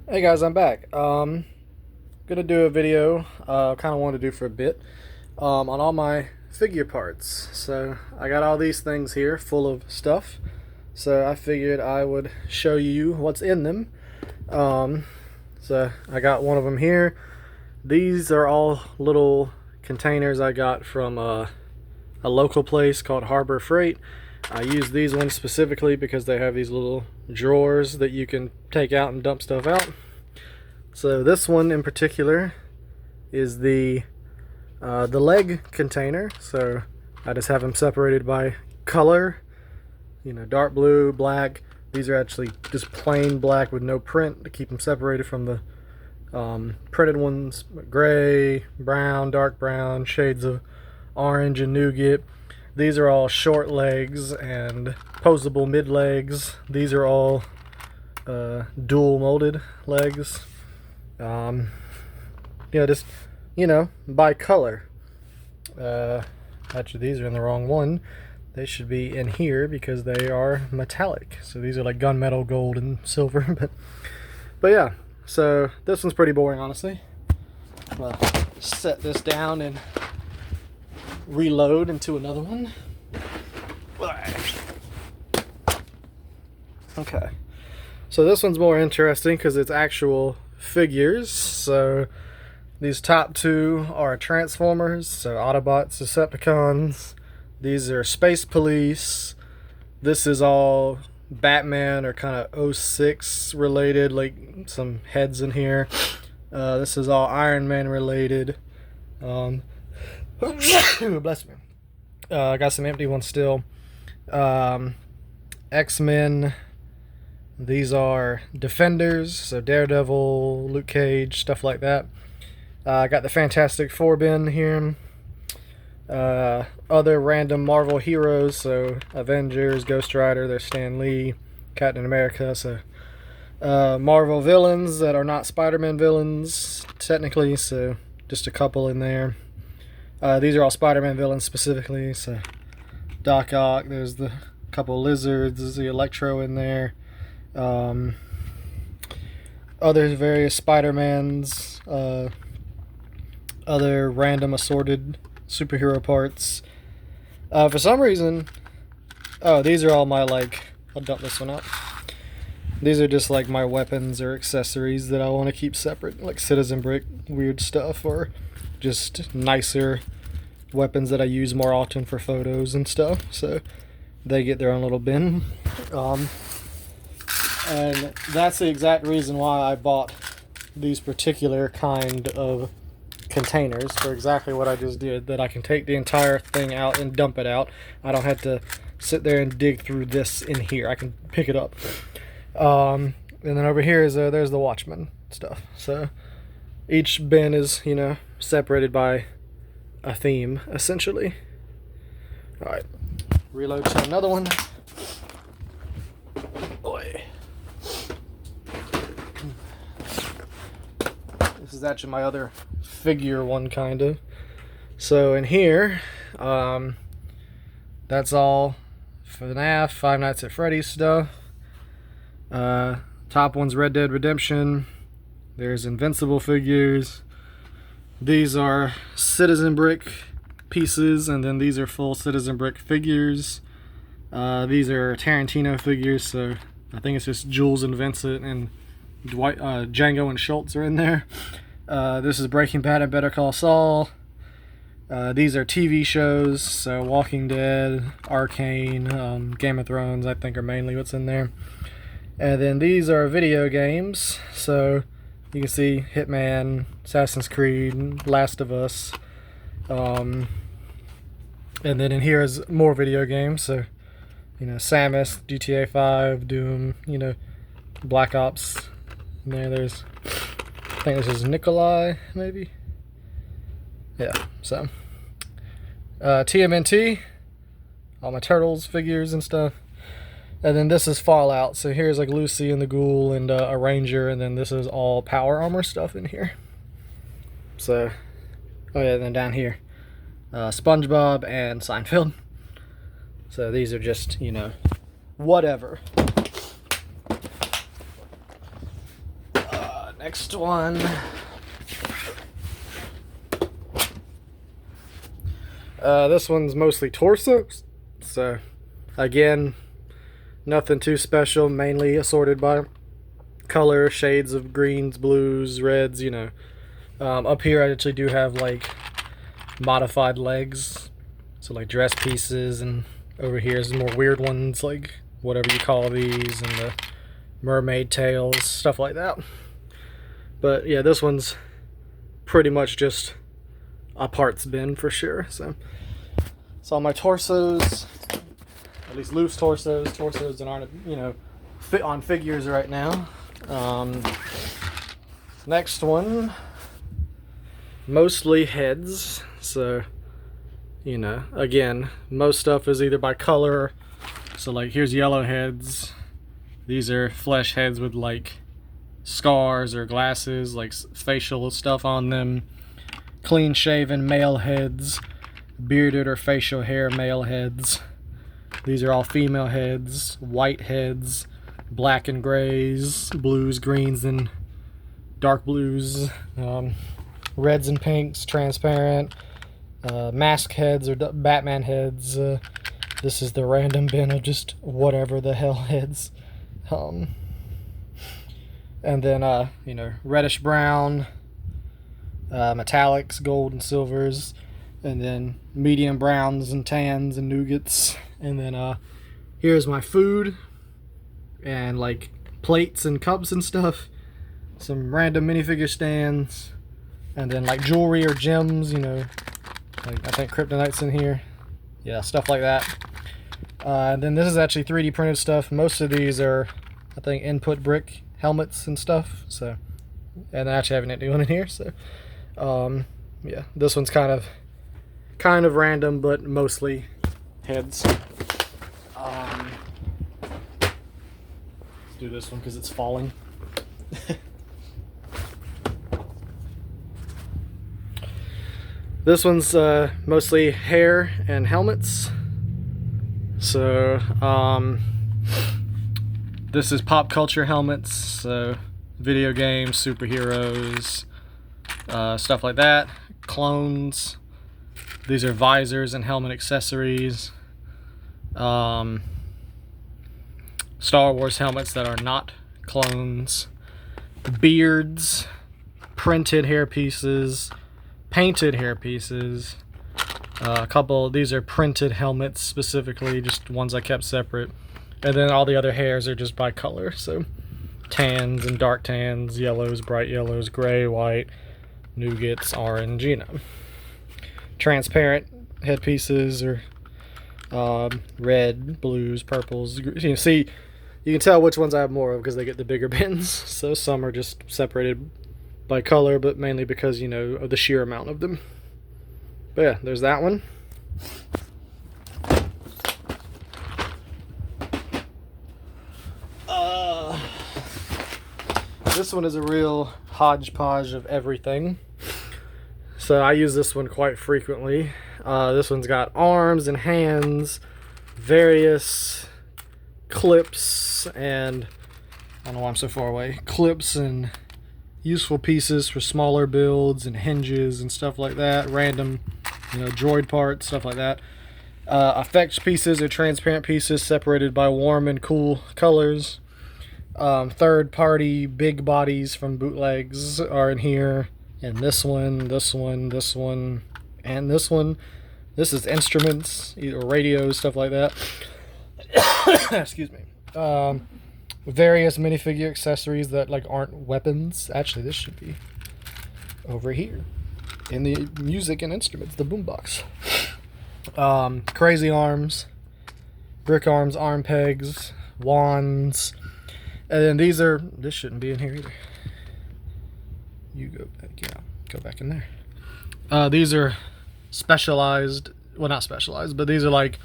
Hey guys, I'm back. Gonna do a video. Kind of wanted to do for a bit on all my figure parts. So I got all these things here full of stuff. So I figured I would show you what's in them. So I got one of them here. These are all little containers I got from a local place called Harbor Freight. I use these ones specifically because they have these little drawers that you can take out and dump stuff out. So this one in particular is the leg container. So I just have them separated by color, dark blue, black. These are actually just plain black with no print to keep them separated from the printed ones. Gray, brown, dark brown, shades of orange and nougat. These are all short legs and posable mid legs. These are all dual molded legs. Just by color. Actually, these are in the wrong one. They should be in here because they are metallic. So these are like gunmetal, gold, and silver. but yeah. So this one's pretty boring, honestly. I'll set this down and reload into another one. Okay, so this one's more interesting because it's actual figures. So these top two are Transformers, so Autobots, Decepticons. These are Space Police. This is all Batman or kind of '06 related, like some heads in here. This is all Iron Man related. Bless me. I got some empty ones still. X-Men. These are Defenders, so Daredevil, Luke Cage, stuff like that. I got the Fantastic Four bin here. Other random Marvel heroes, so Avengers, Ghost Rider, there's Stan Lee, Captain America. So Marvel villains that are not Spider-Man villains, technically, so just a couple in there. These are all Spider-Man villains specifically, so Doc Ock, there's the couple lizards, there's the Electro in there. Other various Spider-Mans, other random assorted superhero parts. For some reason, these are all my, I'll dump this one out. These are just like my weapons or accessories that I want to keep separate, like Citizen Brick weird stuff, or just nicer weapons that I use more often for photos and stuff. So they get their own little bin. And that's the exact reason why I bought these particular kind of containers, for exactly what I just did, that I can take the entire thing out and dump it out. I don't have to sit there and dig through this in here. I can pick it up. And then over here is there's the Watchmen stuff. So each bin is, separated by a theme, essentially. Alright, reload to another one. Boy. This is actually my other figure one, kind of. So in here, that's all FNAF, Five Nights at Freddy's stuff. Top one's Red Dead Redemption. There's Invincible figures. These are Citizen Brick pieces, and then these are full Citizen Brick figures. These are Tarantino figures, so I think it's just Jules and Vincent and Dwight, Django and Schultz are in there. This is Breaking Bad and Better Call Saul. These are TV shows, so Walking Dead, Arcane, Game of Thrones, I think are mainly what's in there. And then these are video games, so you can see Hitman, Assassin's Creed, Last of Us. And then in here is more video games, so Samus, GTA 5, Doom, Black Ops. And there's, I think this is Nikolai, maybe. Yeah, so TMNT, all my Turtles figures and stuff. And then this is Fallout, so here's like Lucy and the Ghoul and a Ranger, and then this is all Power Armor stuff in here. So, oh yeah, and then down here, SpongeBob and Seinfeld. So these are just, whatever. Next one. This one's mostly torsos. So, again, nothing too special. Mainly assorted by color, shades of greens, blues, reds, you know. Up here I actually do have like modified legs. So like dress pieces, and over here is more weird ones, like whatever you call these, and the mermaid tails, stuff like that. But yeah, this one's pretty much just a parts bin for sure. So all my torsos, at least loose torsos that aren't, you know, fit on figures right now. Next one, mostly heads. So, you know, again, most stuff is either by color. So like here's yellow heads. These are flesh heads with like scars or glasses, like facial stuff on them. Clean shaven male heads. Bearded or facial hair male heads. These are all female heads. White heads. Black and grays. Blues, greens, and dark blues. Reds and pinks. Transparent. Mask heads or Batman heads. This is the random bin of just whatever the hell heads. And then, you know, reddish brown, metallics, gold and silvers, and then medium browns and tans and nougats. And then, here's my food and like plates and cups and stuff. Some random minifigure stands, and then like jewelry or gems, you know, like I think kryptonite's in here. Yeah, stuff like that. And then this is actually 3D printed stuff. Most of these are, I think, input brick helmets and stuff. So, and I actually have an empty one in here. So, yeah, this one's kind of random, but mostly heads. Let's do this one because it's falling. This one's mostly hair and helmets. So, this is pop culture helmets, so video games, superheroes, stuff like that. Clones. These are visors and helmet accessories. Star Wars helmets that are not clones. Beards. Printed hair pieces. Painted hair pieces. A couple, these are printed helmets specifically, just ones I kept separate. And then all the other hairs are just by color, so tans and dark tans, yellows, bright yellows, gray, white, nougats, orange, you know. Transparent headpieces or red, blues, purples. You know, see, you can tell which ones I have more of because they get the bigger bins. So some are just separated by color, but mainly because, you know, of the sheer amount of them. But yeah, there's that one. This one is a real hodgepodge of everything. So I use this one quite frequently. This one's got arms and hands, various clips, and I don't know why I'm so far away. Clips and useful pieces for smaller builds and hinges and stuff like that. Random, you know, droid parts, stuff like that. Effects pieces are transparent pieces separated by warm and cool colors. Third-party big bodies from bootlegs are in here. And this one, this one, this one, and this one. This is instruments, either radios, stuff like that. Excuse me. Various minifigure accessories that like aren't weapons. Actually, this should be over here in the music and instruments, the boombox. Crazy arms, brick arms, arm pegs, wands, and then these are. This shouldn't be in here either. You go back, yeah, go back in there. These are specialized. Well, not specialized, but these are like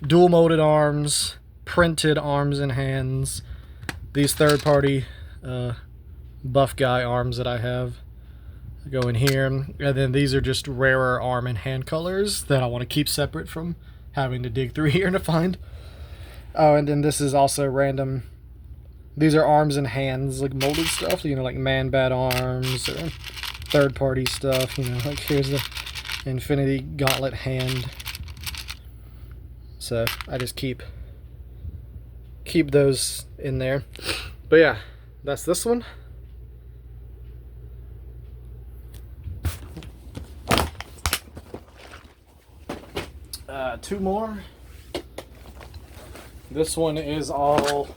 dual molded arms. Printed arms and hands. These third-party buff guy arms that I have go in here, and then these are just rarer arm and hand colors that I want to keep separate from having to dig through here to find. Oh, and then this is also random These are arms and hands, like molded stuff, you know, like Man-Bat arms or third-party stuff, you know, like here's the Infinity Gauntlet hand. So I just keep those in there. But yeah, that's this one. Two more. This one is all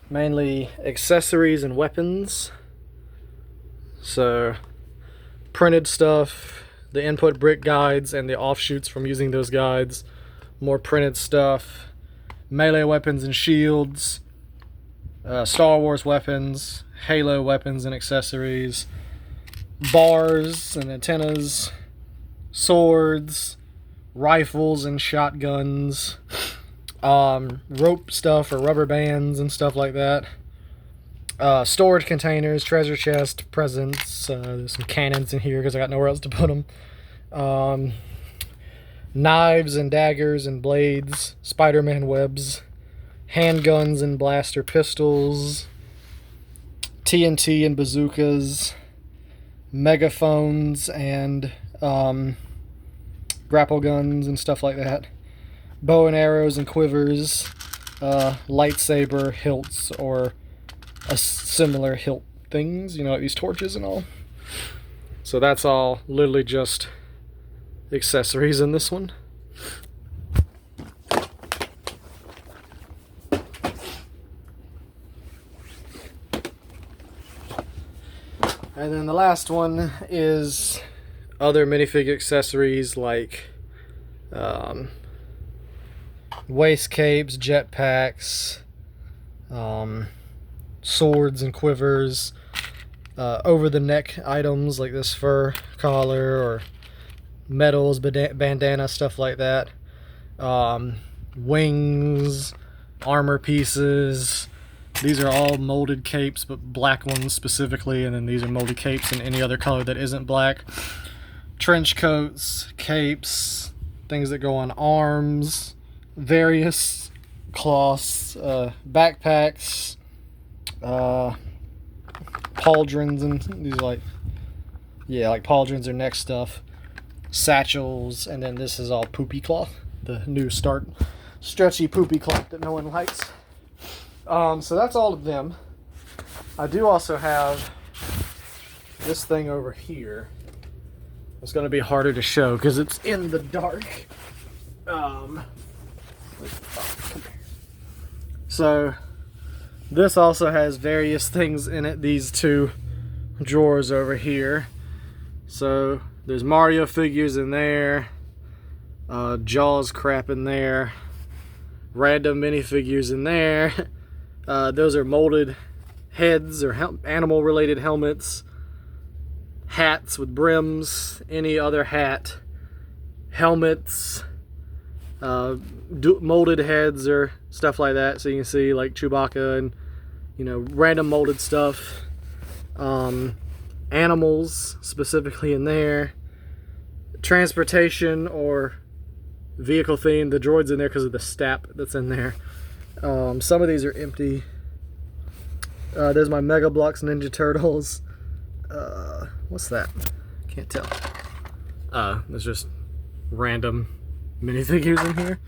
mainly accessories and weapons. So printed stuff, the input brick guides and the offshoots from using those guides, more printed stuff, melee weapons and shields, Star Wars weapons, Halo weapons and accessories, bars and antennas, swords, rifles and shotguns, rope stuff or rubber bands and stuff like that, storage containers, treasure chest, presents, there's some cannons in here because I got nowhere else to put them, knives and daggers and blades, Spider-Man webs, handguns and blaster pistols, TNT and bazookas, megaphones and grapple guns and stuff like that, bow and arrows and quivers, lightsaber hilts or a similar hilt things, you know, like these torches and all. So that's all literally just accessories in this one. And then the last one is other minifigure accessories like waist capes, jetpacks, swords and quivers, over the neck items like this fur collar or medals, bandana, stuff like that, wings, armor pieces. These are all molded capes, but black ones specifically, and then these are molded capes in any other color that isn't black. Trench coats, capes, things that go on arms, various cloths, backpacks, pauldrons, and these are like, yeah, like pauldrons or neck stuff, satchels, and then this is all poopy cloth, the new stretchy poopy cloth that no one likes. So that's all of them. I do also have this thing over here. It's going to be harder to show because it's in the dark. So this also has various things in it, these two drawers over here. So there's Mario figures in there, Jaws crap in there, random minifigures in there. Those are molded heads or animal related helmets, hats with brims, any other hat, helmets, molded heads or stuff like that. So you can see like Chewbacca and, you know, random molded stuff, animals specifically in there, transportation or vehicle theme. The droid's in there because of the stap that's in there. Some of these are empty. There's my Mega Bloks Ninja Turtles. What's that? Can't tell. There's just random minifigures in here.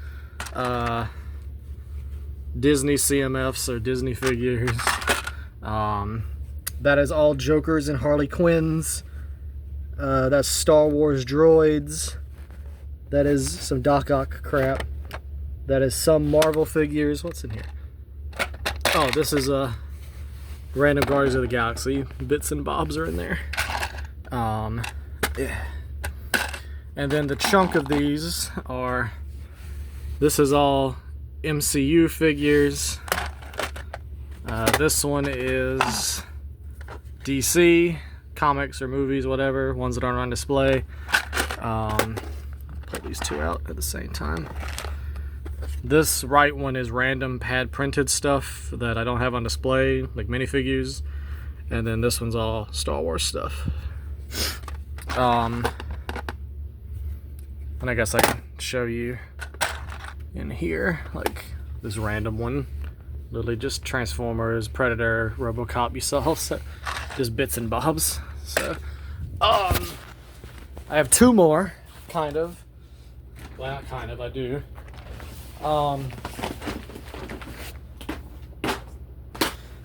Disney CMFs or Disney figures. That is all Jokers and Harley Quinns. That's Star Wars droids. That is some Doc Ock crap. That is some Marvel figures. What's in here? Oh, this is random Guardians of the Galaxy. Bits and bobs are in there. Yeah. And then the chunk of these are, this is all MCU figures. This one is DC, comics or movies, whatever, ones that aren't on display. Pull these two out at the same time. This right one is random pad printed stuff that I don't have on display, like minifigures. And then this one's all Star Wars stuff. And I guess I can show you in here, like this random one, literally just Transformers, Predator, RoboCop you saw, so just bits and bobs. So I have two more, kind of. Well, not kind of, I do.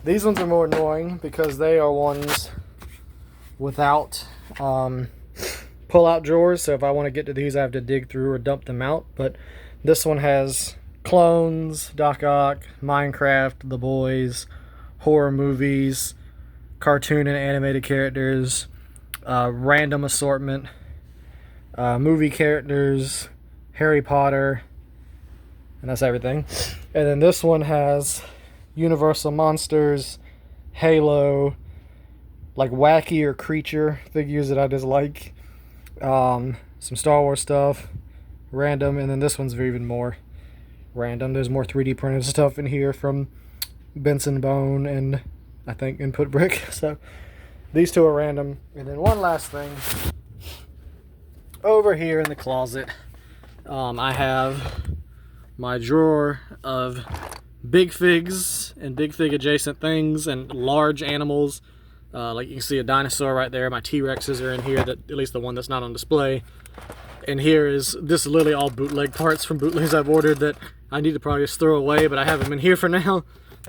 These ones are more annoying because they are ones without pull-out drawers, so if I want to get to these I have to dig through or dump them out. But this one has clones, Doc Ock, Minecraft, The Boys, horror movies, cartoon and animated characters, random assortment, movie characters, Harry Potter, and that's everything. And then this one has Universal Monsters, Halo, like wacky or creature figures that I just like, some Star Wars stuff, random, and then this one's even more random. There's more 3D printed stuff in here from Benson Bone and I think Input Brick. So these two are random. And then one last thing, over here in the closet, I have my drawer of big figs and big fig adjacent things and large animals. Like you can see a dinosaur right there. My T-Rexes are in here, that at least the one that's not on display. And here is this literally all bootleg parts from bootlegs I've ordered that I need to probably just throw away, but I have them in here for now.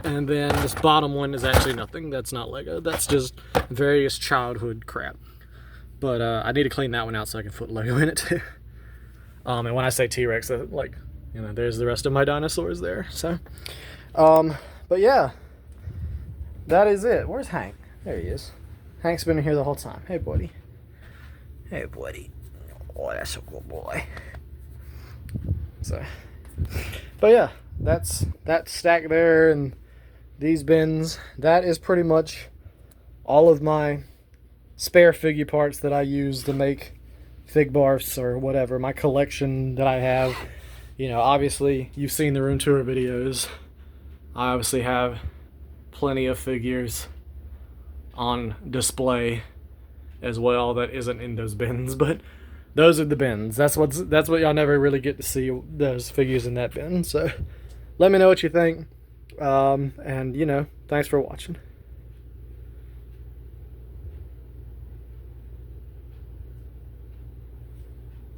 And then this bottom one is actually nothing. That's not Lego. That's just various childhood crap. But I need to clean that one out so I can put Lego in it too. And when I say T-Rex, like, you know, there's the rest of my dinosaurs there. So, but yeah, that is it. Where's Hank? There he is. Hank's been in here the whole time. Hey, buddy. Hey, buddy. Oh, that's a good boy. So, but yeah, that's that stack there and these bins. That is pretty much all of my spare figure parts that I use to make fig barfs or whatever. My collection that I have. You know, obviously, you've seen the room tour videos. I obviously have plenty of figures on display as well that isn't in those bins, but those are the bins. That's what y'all never really get to see, those figures in that bin. So let me know what you think, and you know, thanks for watching.